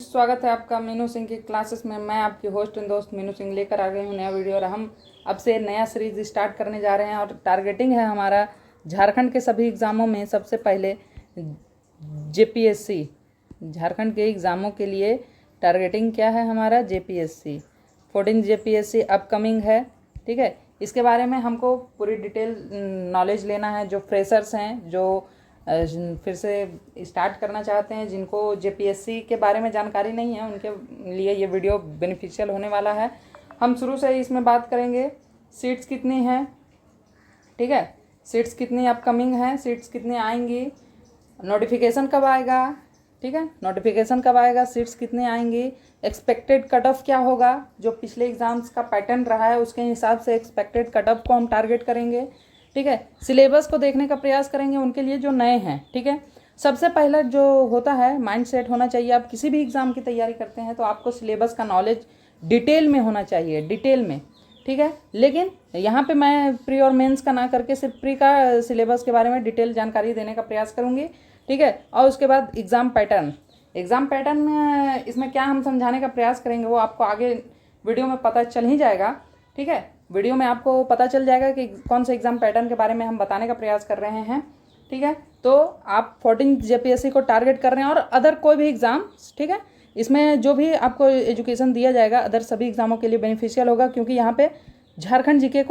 स्वागत है आपका मीनू सिंह की क्लासेस में। मैं आपकी होस्ट एंड दोस्त मीनू सिंह लेकर आ गई हूँ नया वीडियो। और हम अब से नया सीरीज स्टार्ट करने जा रहे हैं और टारगेटिंग है हमारा झारखंड के सभी एग्ज़ामों में। सबसे पहले जेपीएससी, झारखंड के एग्ज़ामों के लिए टारगेटिंग क्या है हमारा जेपीएससी 14 जेपीएससी अपकमिंग है। ठीक है, इसके बारे में हमको पूरी डिटेल नॉलेज लेना है। जो फ्रेशर्स हैं, जो फिर से स्टार्ट करना चाहते हैं, जिनको जेपीएससी के बारे में जानकारी नहीं है, उनके लिए ये वीडियो बेनिफिशियल होने वाला है। हम शुरू से इसमें बात करेंगे सीट्स कितनी हैं। ठीक है, सीट्स कितनी अपकमिंग हैं, सीट्स कितनी आएंगी, नोटिफिकेशन कब आएगा। ठीक है, नोटिफिकेशन कब आएगा, सीट्स कितनी आएंगी, एक्सपेक्टेड कट ऑफ क्या होगा। जो पिछले एग्ज़ाम्स का पैटर्न रहा है उसके हिसाब से एक्सपेक्टेड कट ऑफ को हम टारगेट करेंगे। ठीक है, सिलेबस को देखने का प्रयास करेंगे उनके लिए जो नए हैं। ठीक है, सबसे पहला जो होता है माइंड सेट होना चाहिए। आप किसी भी एग्ज़ाम की तैयारी करते हैं तो आपको सिलेबस का नॉलेज डिटेल में होना चाहिए, डिटेल में। ठीक है, लेकिन यहाँ पे मैं प्री और मेंस का ना करके सिर्फ प्री का सिलेबस के बारे में डिटेल जानकारी देने का प्रयास करूँगी। ठीक है, और उसके बाद एग्ज़ाम पैटर्न इसमें क्या हम समझाने का प्रयास करेंगे वो आपको आगे वीडियो में पता चल ही जाएगा। ठीक है, वीडियो में आपको पता चल जाएगा कि कौन से एग्ज़ाम पैटर्न के बारे में हम बताने का प्रयास कर रहे हैं। ठीक है, तो आप 14 जेपीएससी को टारगेट कर रहे हैं और अदर कोई भी एग्ज़ाम। ठीक है, इसमें जो भी आपको एजुकेशन दिया जाएगा अदर सभी एग्ज़ामों के लिए बेनिफिशियल होगा, क्योंकि यहाँ पे झारखंड जीके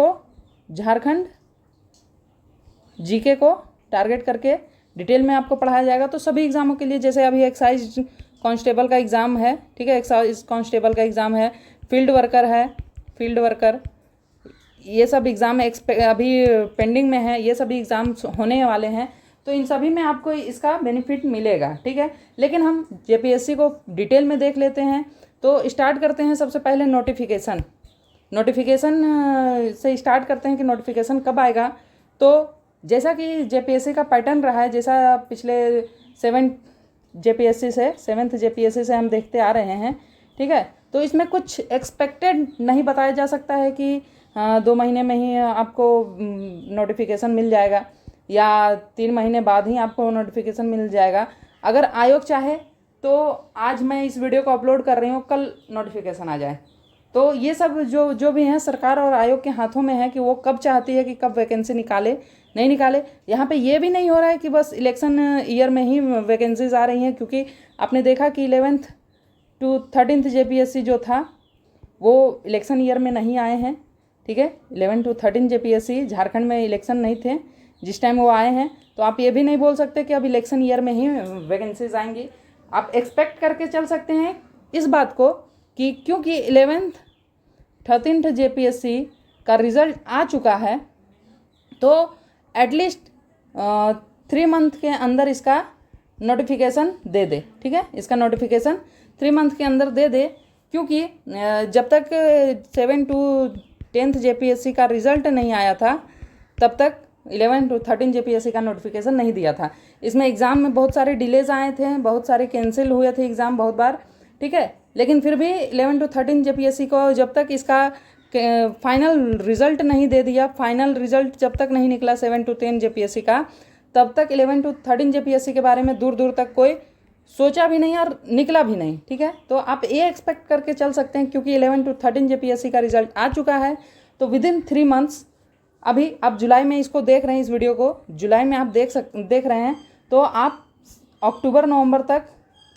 को टारगेट करके डिटेल में आपको पढ़ाया जाएगा। तो सभी एग्ज़ामों के लिए, जैसे अभी एक्साइज कांस्टेबल का एग्ज़ाम है। ठीक है, एक्साइज कांस्टेबल का एग्ज़ाम है, फील्ड वर्कर, ये सब एग्ज़ाम अभी पेंडिंग में है, ये सभी एग्ज़ाम्स होने वाले हैं। तो इन सभी में आपको इसका बेनिफिट मिलेगा। ठीक है, लेकिन हम जेपीएससी को डिटेल में देख लेते हैं। तो स्टार्ट करते हैं सबसे पहले नोटिफिकेशन से स्टार्ट करते हैं कि नोटिफिकेशन कब आएगा। तो जैसा कि जेपीएससी का पैटर्न रहा है, जैसा पिछले 7th जेपीएससी से हम देखते आ रहे हैं। ठीक है, तो इसमें कुछ एक्सपेक्टेड नहीं बताया जा सकता है कि 2 महीने में ही आपको नोटिफिकेशन मिल जाएगा या 3 महीने बाद ही आपको नोटिफिकेशन मिल जाएगा। अगर आयोग चाहे तो आज मैं इस वीडियो को अपलोड कर रही हूँ, कल नोटिफिकेशन आ जाए। तो ये सब जो भी हैं सरकार और आयोग के हाथों में है कि वो कब चाहती है कि कब वैकेंसी निकाले नहीं निकाले। यहाँ पे ये भी नहीं हो रहा है कि बस इलेक्शन ईयर में ही वैकेंसीज आ रही हैं, क्योंकि आपने देखा कि 11th to 13th जेपीएससी जो था वो इलेक्शन ईयर में नहीं आए हैं। ठीक है, 11 to 13 जेपीएससी झारखंड में इलेक्शन नहीं थे जिस टाइम वो आए हैं। तो आप ये भी नहीं बोल सकते कि अब इलेक्शन ईयर में ही वैकेंसीज आएंगी। आप एक्सपेक्ट करके चल सकते हैं इस बात को कि क्योंकि 11th 13th जेपीएससी का रिज़ल्ट आ चुका है, तो एटलीस्ट 3 मंथ के अंदर इसका नोटिफिकेशन दे दे। ठीक है, इसका नोटिफिकेशन 3 मंथ के अंदर दे दे, क्योंकि जब तक 7 to 10th जेपीएससी का रिज़ल्ट नहीं आया था तब तक 11 to 13 जेपीएससी का नोटिफिकेशन नहीं दिया था। इसमें एग्ज़ाम में बहुत सारे डिलेज आए थे, बहुत सारे कैंसिल हुए थे एग्ज़ाम बहुत बार। ठीक है, लेकिन फिर भी 11 to 13 जेपीएससी को जब तक इसका फाइनल रिज़ल्ट नहीं दे दिया, फाइनल रिज़ल्ट जब तक नहीं निकला 7 to 10 जेपीएससी का, तब तक 11 to 13 जेपीएससी के बारे में दूर दूर तक कोई सोचा भी नहीं और निकला भी नहीं। ठीक है, तो आप ये एक्सपेक्ट करके चल सकते हैं क्योंकि 11 to 13 जेपीएससी का रिज़ल्ट आ चुका है, तो विदिन 3 मंथ्स, अभी आप जुलाई में इसको देख रहे हैं, इस वीडियो को जुलाई में आप देख रहे हैं, तो आप अक्टूबर नवंबर तक,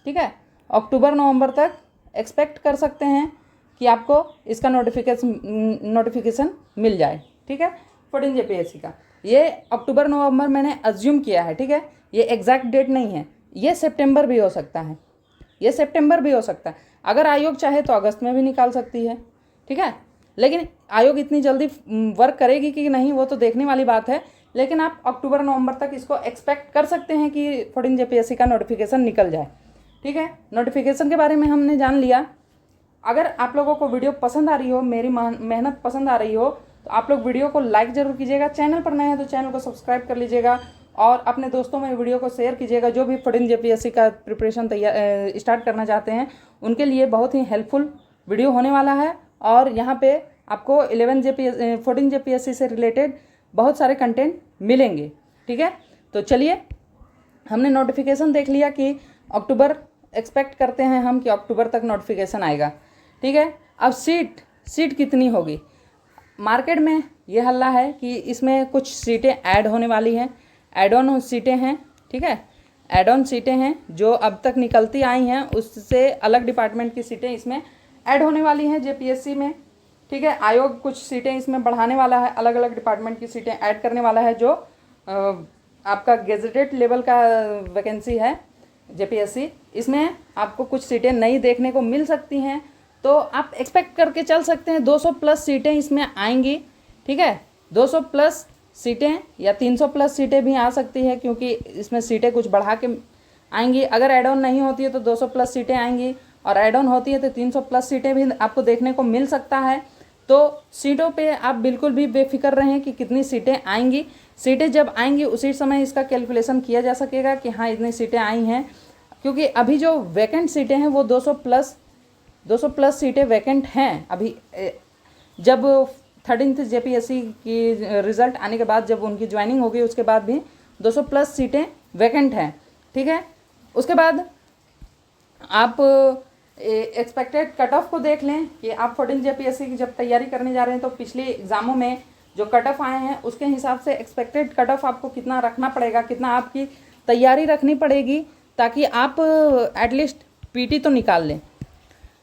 ठीक है, अक्टूबर नवंबर तक एक्सपेक्ट कर सकते हैं कि आपको इसका नोटिफिकेशन मिल जाए। ठीक है, 14 जेपीएससी का ये अक्टूबर नवंबर मैंने अज्यूम किया है। ठीक है, ये एग्जैक्ट डेट नहीं है, ये सितंबर भी हो सकता है, ये सितंबर भी हो सकता है। अगर आयोग चाहे तो अगस्त में भी निकाल सकती है। ठीक है, लेकिन आयोग इतनी जल्दी वर्क करेगी कि नहीं वो तो देखने वाली बात है। लेकिन आप अक्टूबर नवंबर तक इसको एक्सपेक्ट कर सकते हैं कि 14 जेपीएससी का नोटिफिकेशन निकल जाए। ठीक है, नोटिफिकेशन के बारे में हमने जान लिया। अगर आप लोगों को वीडियो पसंद आ रही हो, मेरी मेहनत पसंद आ रही हो, तो आप लोग वीडियो को लाइक ज़रूर कीजिएगा। चैनल पर नए हैं तो चैनल को सब्सक्राइब कर लीजिएगा और अपने दोस्तों में वीडियो को शेयर कीजिएगा। जो भी 14 जेपीएससी का प्रिपरेशन स्टार्ट करना चाहते हैं उनके लिए बहुत ही हेल्पफुल वीडियो होने वाला है। और यहाँ पे आपको 14 जेपीएससी से रिलेटेड बहुत सारे कंटेंट मिलेंगे। ठीक है, तो चलिए, हमने नोटिफिकेशन देख लिया कि अक्टूबर एक्सपेक्ट करते हैं हम कि अक्टूबर तक नोटिफिकेशन आएगा, ठीक है। अब सीट कितनी होगी, मार्केट में ये हल्ला है कि इसमें कुछ सीटें ऐड होने वाली हैं, ऐड ऑन सीटें हैं, ठीक है। ऐड ऑन सीटें हैं जो अब तक निकलती आई हैं, उससे अलग डिपार्टमेंट की सीटें इसमें ऐड होने वाली हैं जेपीएससी में, ठीक है। आयोग कुछ सीटें इसमें बढ़ाने वाला है, अलग अलग डिपार्टमेंट की सीटें ऐड करने वाला है, जो आपका गेजेटेड लेवल का वैकेंसी है जेपीएससी, इसमें आपको कुछ सीटें नई देखने को मिल सकती हैं। तो आप एक्सपेक्ट करके चल सकते हैं 200 प्लस सीटें इसमें आएंगी, ठीक है। 200 प्लस सीटें या 300 प्लस सीटें भी आ सकती है, क्योंकि इसमें सीटें कुछ बढ़ा के आएंगी। अगर एड ऑन नहीं होती है तो 200 प्लस सीटें आएंगी, और एड ऑन होती है तो 300 प्लस सीटें भी आपको देखने को मिल सकता है। तो सीटों पे आप बिल्कुल भी बेफिक्र रहें कि कितनी सीटें आएंगी। सीटें जब आएंगी उसी समय इसका कैलकुलेशन किया जा सकेगा कि हाँ इतनी सीटें आई हैं, क्योंकि अभी जो वैकेंट सीटें हैं वो 200 प्लस सीटें वैकेंट हैं अभी। जब 13th जेपीएससी की रिज़ल्ट आने के बाद, जब उनकी ज्वाइनिंग होगी, उसके बाद भी 200 प्लस सीटें वैकेंट हैं, ठीक है। उसके बाद आप एक्सपेक्टेड कट ऑफ को देख लें कि आप 14 जेपीएससी की जब तैयारी करने जा रहे हैं तो पिछले एग्ज़ामों में जो कट ऑफ आए हैं उसके हिसाब से एक्सपेक्टेड कट ऑफ आपको कितना रखना पड़ेगा, कितना आपकी तैयारी रखनी पड़ेगी, ताकि आप एटलीस्ट पीटी तो निकाल लें,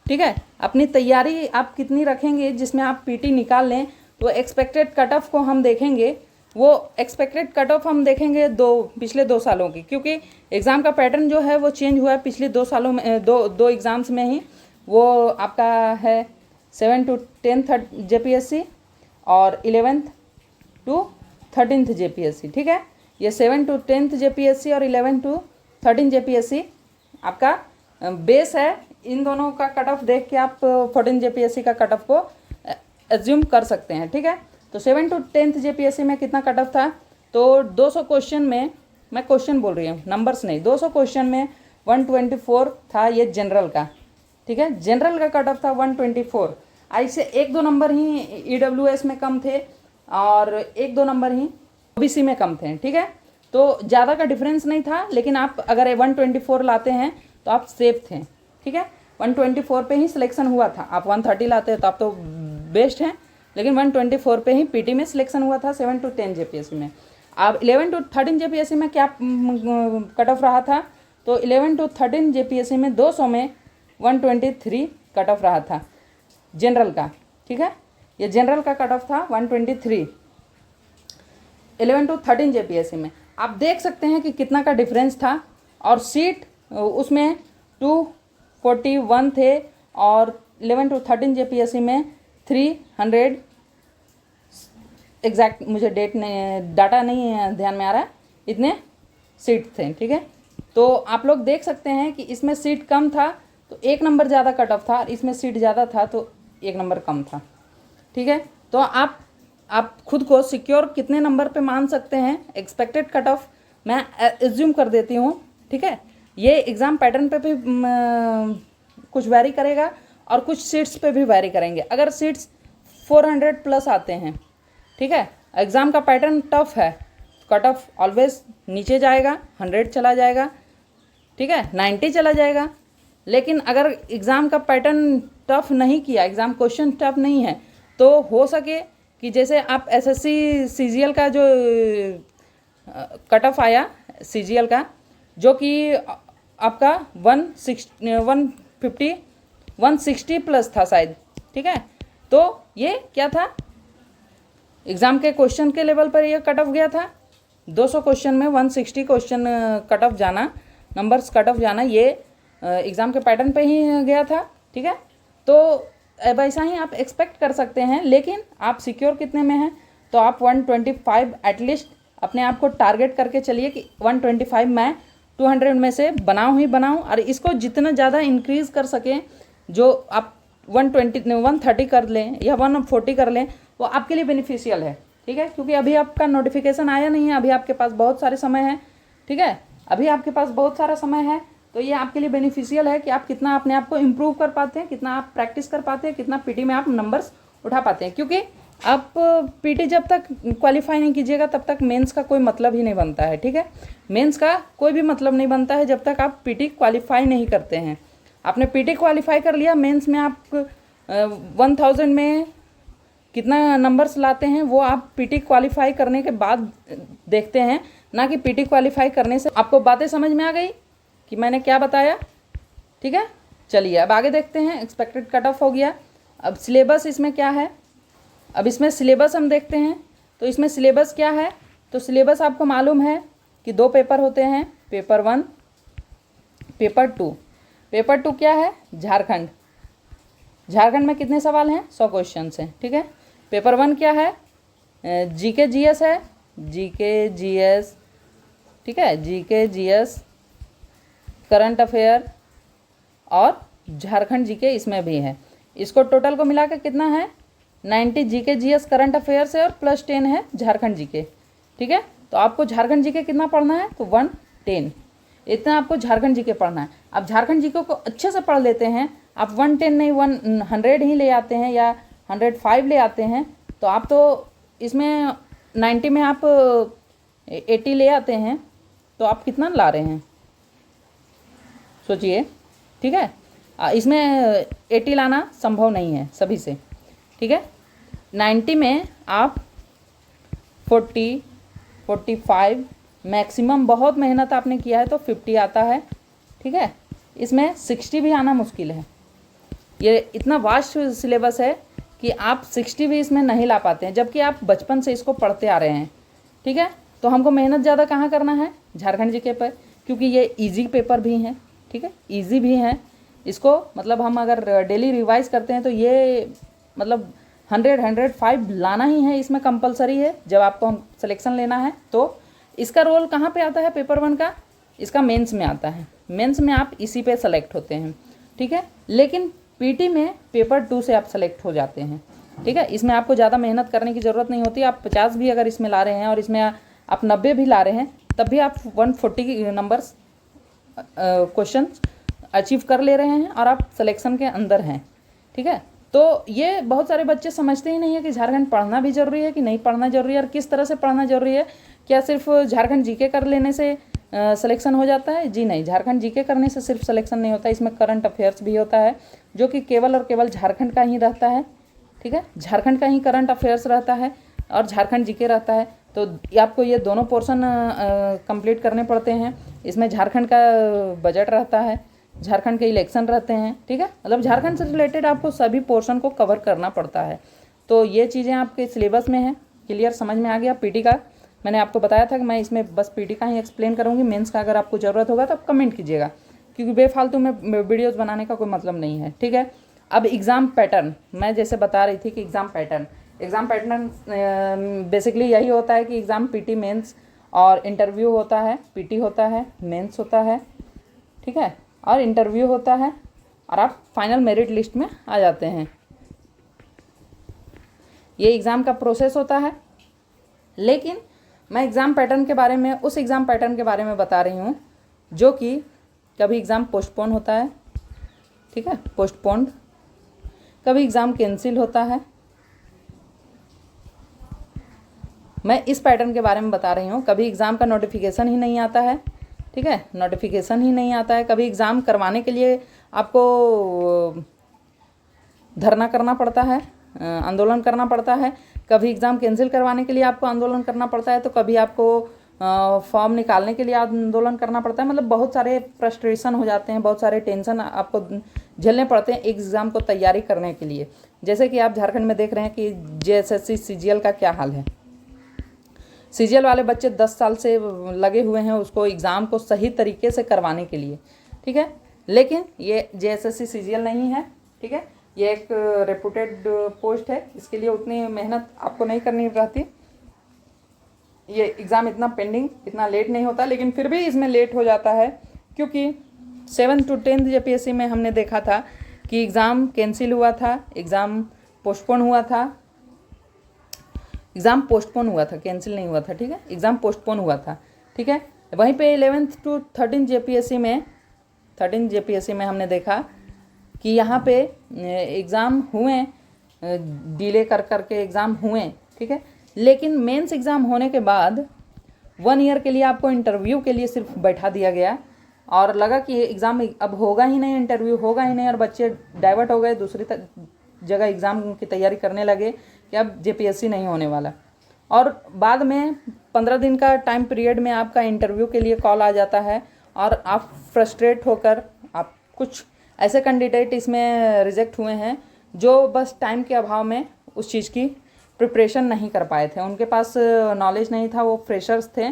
ठीक है। अपनी तैयारी आप कितनी रखेंगे जिसमें आप पीटी निकाल लें। तो एक्सपेक्टेड कट ऑफ को हम देखेंगे, वो एक्सपेक्टेड कट ऑफ हम देखेंगे पिछले 2 सालों की, क्योंकि एग्ज़ाम का पैटर्न जो है वो चेंज हुआ है पिछले 2 सालों में, दो एग्ज़ाम्स में ही। वो आपका है 7 to 10th जेपीएससी और 11th to 13th जेपीएससी, ठीक है। ये 7 to 10th जेपीएससी और 11 to 13 जेपीएससी आपका बेस है। इन दोनों का कट ऑफ देख के आप 14 जेपीएससी का कट ऑफ को एज्यूम कर सकते हैं, ठीक है। तो 7 to 10th जेपीएससी में कितना कट ऑफ था, तो 200 क्वेश्चन में, मैं क्वेश्चन बोल रही हूँ नंबर्स नहीं, 200 क्वेश्चन में 124 था ये जनरल का, ठीक है। जनरल का कट ऑफ था 124। ऐसे 1-2 नंबर ही ईडब्ल्यूएस में कम थे और 1-2 नंबर ही ओबीसी में कम थे, ठीक है। तो ज़्यादा का डिफरेंस नहीं था, लेकिन आप अगर 124 लाते हैं तो आप सेफ थे, ठीक है। 124 पे ही सिलेक्शन हुआ था। आप 130 लाते हैं तो आप तो बेस्ट हैं, लेकिन 124 पे ही पीटी में सिलेक्शन हुआ था 7 to 10 जेपीएससी में। अब 11 to 13 जेपीएससी में क्या कट ऑफ रहा था, तो 11 to 13 जेपीएससी में 200 में 123 कट ऑफ रहा था जनरल का, ठीक है। ये जनरल का कट ऑफ था 123 11 to 13 जेपीएससी में। आप देख सकते हैं कि कितना का डिफरेंस था, और सीट उसमें 241 थे और 11 to 13 जेपीएससी में 300, एग्जैक्ट मुझे डाटा नहीं ध्यान में आ रहा है, इतने सीट थे, ठीक है। तो आप लोग देख सकते हैं कि इसमें सीट कम था तो 1 नंबर ज़्यादा कट ऑफ था, और इसमें सीट ज़्यादा था तो 1 नंबर कम था, ठीक है। तो आप खुद को सिक्योर कितने नंबर पे मान सकते हैं, एक्सपेक्टेड कट ऑफ मैं एज्यूम कर देती हूँ, ठीक है। ये एग्ज़ाम पैटर्न पे भी कुछ वैरी करेगा और कुछ सीट्स पे भी वैरी करेंगे। अगर सीट्स 400 प्लस आते हैं, ठीक है, एग्ज़ाम का पैटर्न टफ है, कट ऑफ ऑलवेज नीचे जाएगा, 100 चला जाएगा, ठीक है, 90 चला जाएगा। लेकिन अगर एग्ज़ाम का पैटर्न टफ नहीं किया, एग्ज़ाम क्वेश्चन टफ नहीं है, तो हो सके कि जैसे आप एसएससी सीजीएल का जो कट ऑफ आया सीजीएल का, जो कि आपका 160 प्लस था शायद, ठीक है। तो ये क्या था, एग्ज़ाम के क्वेश्चन के लेवल पर ये कट ऑफ गया था। 200 क्वेश्चन में 160 क्वेश्चन कट ऑफ जाना, नंबर्स कट ऑफ जाना, ये एग्ज़ाम के पैटर्न पे ही गया था, ठीक है। तो वैसा ही आप एक्सपेक्ट कर सकते हैं, लेकिन आप सिक्योर कितने में हैं, तो आप 125 एटलीस्ट अपने आप को टारगेट करके चलिए कि 125 मैं 200 में से बनाऊँ ही बनाऊँ, और इसको जितना ज़्यादा इंक्रीज़ कर सकें, जो आप 130 कर लें या 140 कर लें, वो आपके लिए बेनिफिशियल है, ठीक है। क्योंकि अभी आपका नोटिफिकेशन आया नहीं है, अभी आपके पास बहुत सारे समय है, ठीक है, अभी आपके पास बहुत सारा समय है। तो ये आपके लिए बेनिफिशियल है कि आप कितना अपने आप को इम्प्रूव कर पाते हैं, कितना आप प्रैक्टिस कर पाते हैं, कितना पीटी में आप नंबर्स उठा पाते हैं। क्योंकि आप पीटी जब तक क्वालिफाई नहीं कीजिएगा तब तक मेंस का कोई मतलब ही नहीं बनता है, ठीक है। मेंस का कोई भी मतलब नहीं बनता है जब तक आप पीटी क्वालिफाई नहीं करते हैं। आपने पीटी क्वालिफाई कर लिया, मेंस में आप 1000 में कितना नंबर्स लाते हैं वो आप पीटी क्वालिफाई करने के बाद देखते हैं, ना कि पीटी क्वालिफाई करने से। आपको बातें समझ में आ गई कि मैंने क्या बताया, ठीक है। चलिए अब आगे देखते हैं। एक्सपेक्टेड कट ऑफ हो गया। अब सिलेबस इसमें क्या है, अब इसमें सिलेबस हम देखते हैं। तो इसमें सिलेबस क्या है, तो सिलेबस आपको मालूम है कि 2 पेपर होते हैं, पेपर 1, पेपर 2। पेपर 2 क्या है, झारखंड। झारखंड में कितने सवाल हैं, 100 क्वेश्चन हैं, ठीक है। पेपर 1 क्या है, जीके जीएस है, जीके जीएस, ठीक है, जीके जीएस, करंट अफेयर और झारखंड जीके इसमें भी है। इसको टोटल को मिला के कितना है, 90 जीके जीएस करंट अफेयर्स है और प्लस 10 है झारखंड जीके, ठीक है। तो आपको झारखंड जीके कितना पढ़ना है, तो 110, इतना आपको झारखंड जीके पढ़ना है। आप झारखंड जीके को अच्छे से पढ़ लेते हैं, आप 110 नहीं 100 ही ले आते हैं या 105 ले आते हैं, तो आप तो इसमें 90 में आप 80 ले आते हैं, तो आप कितना ला रहे हैं सोचिए, ठीक है। इसमें 80 लाना संभव नहीं है सभी से, ठीक है। 90 में आप 40, 45 मैक्सिमम, बहुत मेहनत आपने किया है तो 50 आता है, ठीक है। इसमें 60 भी आना मुश्किल है। ये इतना वास्ट सिलेबस है कि आप 60 भी इसमें नहीं ला पाते हैं, जबकि आप बचपन से इसको पढ़ते आ रहे हैं, ठीक है। तो हमको मेहनत ज़्यादा कहाँ करना है, झारखंड जीके पर, क्योंकि ये इजी पेपर भी हैं, ठीक है, इजी भी हैं। इसको मतलब हम अगर डेली रिवाइज करते हैं तो ये मतलब 105 लाना ही है, इसमें कंपलसरी है जब आपको हम सिलेक्शन लेना है। तो इसका रोल कहाँ पे आता है, पेपर 1 का, इसका मेंस में आता है। मेंस में आप इसी पे सेलेक्ट होते हैं, ठीक है। लेकिन पीटी में पेपर 2 से आप सेलेक्ट हो जाते हैं, ठीक है। इसमें आपको ज़्यादा मेहनत करने की ज़रूरत नहीं होती। आप 50 भी अगर इसमें ला रहे हैं और इसमें आप 90 भी ला रहे हैं, तब भी आप 140 नंबर्स क्वेश्चन अचीव कर ले रहे हैं और आप सिलेक्शन के अंदर हैं, ठीक है। तो ये बहुत सारे बच्चे समझते ही नहीं है कि झारखंड पढ़ना भी ज़रूरी है कि नहीं पढ़ना ज़रूरी है और किस तरह से पढ़ना ज़रूरी है। क्या सिर्फ झारखंड जीके कर लेने से सिलेक्शन हो जाता है? जी नहीं, झारखंड जीके करने से सिर्फ सिलेक्शन नहीं होता, इसमें करंट अफेयर्स भी होता है, जो कि केवल और केवल झारखंड का ही रहता है, ठीक है। झारखंड का ही करंट अफेयर्स रहता है और झारखंड जीके रहता है। तो आपको ये दोनों पोर्शन कंप्लीट करने पड़ते हैं। इसमें झारखंड का बजट रहता है, झारखंड के इलेक्शन रहते हैं, ठीक है। मतलब झारखंड से रिलेटेड आपको सभी पोर्शन को कवर करना पड़ता है। तो ये चीज़ें आपके सिलेबस में हैं। क्लियर, समझ में आ गया। पीटी का मैंने आपको बताया था कि मैं इसमें बस पीटी का ही एक्सप्लेन करूँगी। मेंस का अगर आपको ज़रूरत होगा तो आप कमेंट कीजिएगा, क्योंकि बेफालतू में वीडियोज़ बनाने का कोई मतलब नहीं है, ठीक है। अब एग्ज़ाम पैटर्न, मैं जैसे बता रही थी कि एग्ज़ाम पैटर्न बेसिकली यही होता है कि एग्ज़ाम पीटी, मेंस और इंटरव्यू होता है। पीटी होता है, मेंस होता है, ठीक है, और इंटरव्यू होता है, और आप फाइनल मेरिट लिस्ट में आ जाते हैं। ये एग्ज़ाम का प्रोसेस होता है। लेकिन मैं एग्ज़ाम पैटर्न के बारे में, उस एग्ज़ाम पैटर्न के बारे में बता रही हूँ जो कि कभी एग्ज़ाम पोस्टपोन होता है, ठीक है, पोस्टपोन्ड, कभी एग्ज़ाम कैंसिल होता है। मैं इस पैटर्न के बारे में बता रही हूँ। कभी एग्ज़ाम का नोटिफिकेशन ही नहीं आता है, ठीक है, नोटिफिकेशन ही नहीं आता है। कभी एग्ज़ाम करवाने के लिए आपको धरना करना पड़ता है, आंदोलन करना पड़ता है। कभी एग्ज़ाम कैंसिल करवाने के लिए आपको आंदोलन करना पड़ता है, तो कभी आपको फॉर्म निकालने के लिए आंदोलन करना पड़ता है। मतलब बहुत सारे फ्रस्ट्रेशन हो जाते हैं, बहुत सारे टेंशन आपको झेलने पड़ते हैं एग्ज़ाम को तैयारी करने के लिए। जैसे कि आप झारखंड में देख रहे हैं कि JSSC CGL का क्या हाल है। CGL वाले बच्चे 10 साल से लगे हुए हैं उसको एग्ज़ाम को सही तरीके से करवाने के लिए, ठीक है। लेकिन ये JSSC CGL नहीं है, ठीक है, ये एक रेपुटेड पोस्ट है, इसके लिए उतनी मेहनत आपको नहीं करनी रहती। ये एग्ज़ाम इतना पेंडिंग, इतना लेट नहीं होता, लेकिन फिर भी इसमें लेट हो जाता है, क्योंकि 7th to 10th JPSC में हमने देखा था कि एग्ज़ाम कैंसिल हुआ था, एग्ज़ाम पोस्टपोन हुआ था, कैंसिल नहीं हुआ था, ठीक है, एग्ज़ाम पोस्टपोन हुआ था, ठीक है। वहीं पे 11th to 13th JPSC में हमने देखा कि यहाँ पे एग्ज़ाम हुए डिले कर करके एग्ज़ाम हुए, ठीक है। लेकिन मेंस एग्ज़ाम होने के बाद 1 ईयर के लिए आपको इंटरव्यू के लिए सिर्फ बैठा दिया गया और लगा कि एग्ज़ाम अब होगा ही नहीं, इंटरव्यू होगा ही नहीं, और बच्चे डाइवर्ट हो गए, दूसरी जगह एग्ज़ाम की तैयारी करने लगे कि अब जेपीएससी नहीं होने वाला। और बाद में 15 दिन का टाइम पीरियड में आपका इंटरव्यू के लिए कॉल आ जाता है और आप फ्रस्ट्रेट होकर, आप कुछ ऐसे कैंडिडेट इसमें रिजेक्ट हुए हैं जो बस टाइम के अभाव में उस चीज़ की प्रिपरेशन नहीं कर पाए थे, उनके पास नॉलेज नहीं था, वो फ्रेशर्स थे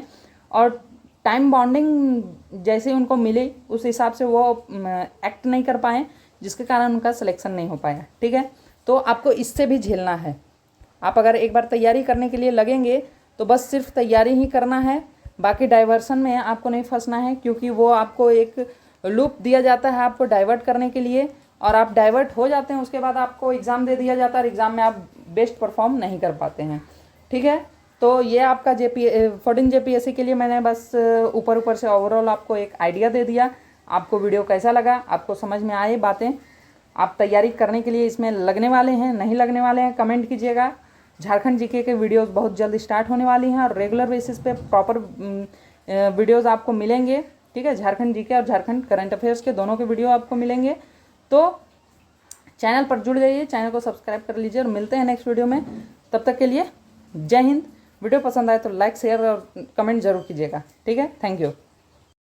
और टाइम बॉन्डिंग जैसे उनको मिली उस हिसाब से वो एक्ट नहीं कर पाए, जिसके कारण उनका सिलेक्शन नहीं हो पाया, ठीक है। तो आपको इससे भी झेलना है। आप अगर एक बार तैयारी करने के लिए लगेंगे तो बस सिर्फ तैयारी ही करना है, बाकी डाइवर्सन में आपको नहीं फंसना है, क्योंकि वो आपको एक लूप दिया जाता है आपको डाइवर्ट करने के लिए, और आप डाइवर्ट हो जाते हैं, उसके बाद आपको एग्ज़ाम दे दिया जाता है और एग्ज़ाम में आप बेस्ट परफॉर्म नहीं कर पाते हैं, ठीक है। तो ये आपका 14 जेपीएससी के लिए मैंने बस ऊपर ऊपर से ओवरऑल आपको एक आइडिया दे दिया। आपको वीडियो कैसा लगा, आपको समझ में आए बातें, आप तैयारी करने के लिए इसमें लगने वाले हैं नहीं लगने वाले हैं, कमेंट कीजिएगा। झारखंड जीके के वीडियोस बहुत जल्द स्टार्ट होने वाली हैं और रेगुलर बेसिस पे प्रॉपर वीडियोस आपको मिलेंगे, ठीक है। झारखंड जीके और झारखंड करंट अफेयर्स के दोनों के वीडियो आपको मिलेंगे। तो चैनल पर जुड़ जाइए, चैनल को सब्सक्राइब कर लीजिए और मिलते हैं नेक्स्ट वीडियो में। तब तक के लिए जय हिंद। वीडियो पसंद आए तो लाइक शेयर और कमेंट जरूर कीजिएगा, ठीक है। Thank you.